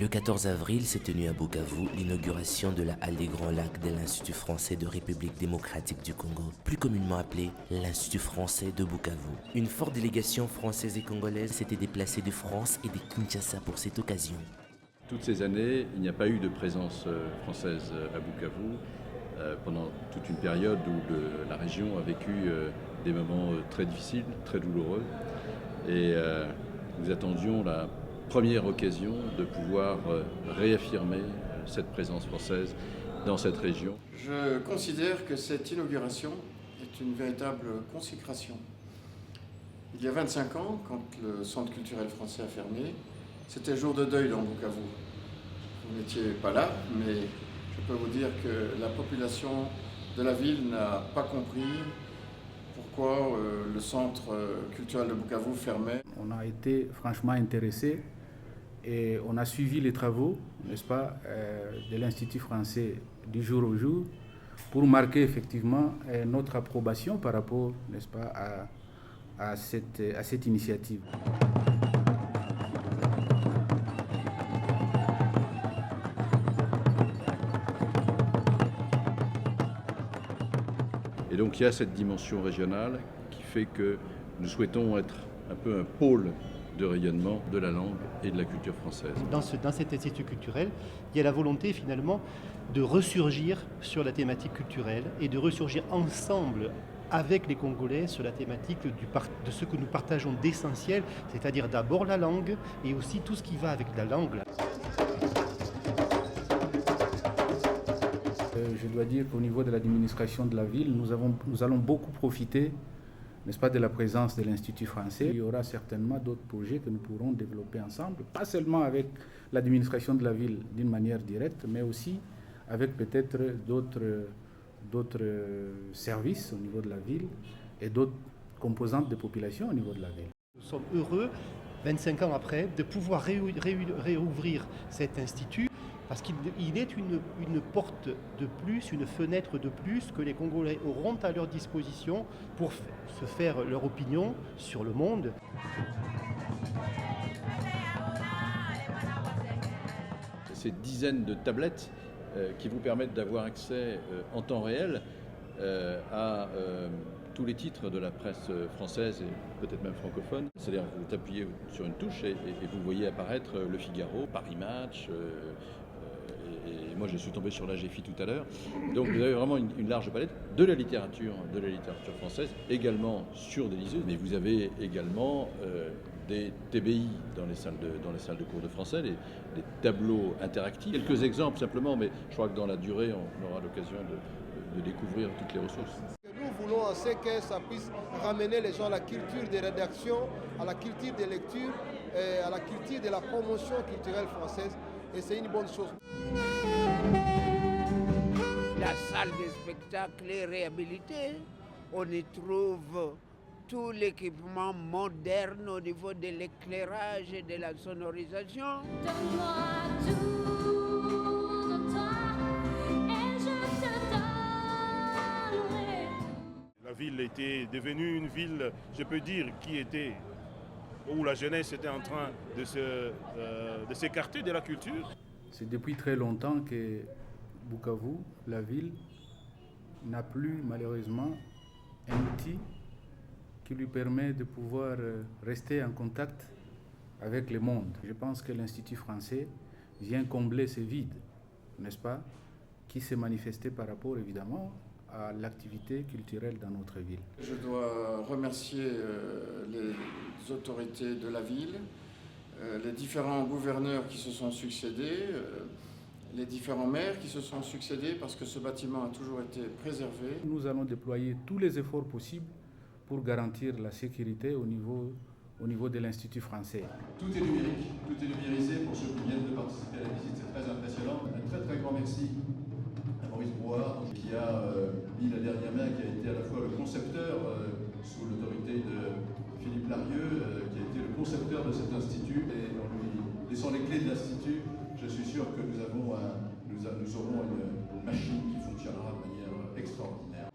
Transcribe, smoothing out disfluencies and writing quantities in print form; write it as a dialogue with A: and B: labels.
A: Le 14 avril s'est tenue à Bukavu l'inauguration de la Halle des Grands Lacs de l'Institut français de République démocratique du Congo, plus communément appelé l'Institut français de Bukavu. Une forte délégation française et congolaise s'était déplacée de France et de Kinshasa pour cette occasion.
B: Toutes ces années, il n'y a pas eu de présence française à Bukavu pendant toute une période où la région a vécu des moments très difficiles, très douloureux. Et nous attendions la première occasion de pouvoir réaffirmer cette présence française dans cette région.
C: Je considère que cette inauguration est une véritable consécration. Il y a 25 ans, quand le Centre culturel français a fermé, c'était jour de deuil dans Bukavu. Vous n'étiez pas là, mais je peux vous dire que la population de la ville n'a pas compris pourquoi le Centre culturel de Bukavu fermait.
D: On a été franchement intéressés et on a suivi les travaux, n'est-ce pas, de l'Institut français du jour au jour pour marquer effectivement notre approbation par rapport, n'est-ce pas, à cette initiative.
B: Et donc il y a cette dimension régionale qui fait que nous souhaitons être un peu un pôle de rayonnement de la langue et de la culture française.
E: Dans cet institut culturel, il y a la volonté finalement de ressurgir sur la thématique culturelle et de ressurgir ensemble avec les Congolais sur la thématique de ce que nous partageons d'essentiel, c'est-à-dire d'abord la langue et aussi tout ce qui va avec la langue.
D: Je dois dire qu'au niveau de l'administration de la ville, nous allons beaucoup profiter, n'est-ce pas, de la présence de l'Institut français. Il y aura certainement d'autres projets que nous pourrons développer ensemble, pas seulement avec l'administration de la ville d'une manière directe, mais aussi avec peut-être d'autres services au niveau de la ville et d'autres composantes de population au niveau de la ville.
E: Nous sommes heureux, 25 ans après, de pouvoir réouvrir cet institut parce qu'il est une porte de plus, une fenêtre de plus que les Congolais auront à leur disposition pour se faire leur opinion sur le monde.
B: Ces dizaines de tablettes qui vous permettent d'avoir accès en temps réel à tous les titres de la presse française et peut-être même francophone. C'est-à-dire que vous appuyez sur une touche et vous voyez apparaître Le Figaro, Paris Match, et moi je suis tombé sur la GFI tout à l'heure. Donc vous avez vraiment une large palette de la littérature française, également sur des liseuses, mais vous avez également des TBI dans les salles de cours de français, des tableaux interactifs. Quelques exemples simplement, mais je crois que dans la durée, on aura l'occasion de découvrir toutes les ressources.
F: Nous voulons aussi que ça puisse ramener les gens à la culture de rédaction, à la culture de lecture, à la culture de la promotion culturelle française, et c'est une bonne chose.
G: La salle de spectacle est réhabilitée. On y trouve tout l'équipement moderne au niveau de l'éclairage et de la sonorisation.
H: La ville était devenue une ville, je peux dire, où la jeunesse était en train de s'écarter de la culture.
D: C'est depuis très longtemps que Bukavu, la ville, n'a plus malheureusement un outil qui lui permet de pouvoir rester en contact avec le monde. Je pense que l'Institut français vient combler ce vide, n'est-ce pas, qui s'est manifesté par rapport évidemment à l'activité culturelle dans notre ville.
C: Je dois remercier les autorités de la ville, les différents gouverneurs qui se sont succédés, les différents maires qui se sont succédés parce que ce bâtiment a toujours été préservé.
D: Nous allons déployer tous les efforts possibles pour garantir la sécurité au niveau de l'Institut français.
I: Tout est numérique, tout est numérisé pour ceux qui viennent de participer à la visite, c'est très impressionnant. Un très très grand merci à Maurice Brouard qui a mis la dernière main, qui a été à la fois le concepteur sous l'autorité de Philippe Larieux, qui a été le concepteur de cet institut, et en lui laissant les clés de l'institut, je suis sûr que nous aurons une machine qui fonctionnera de manière extraordinaire.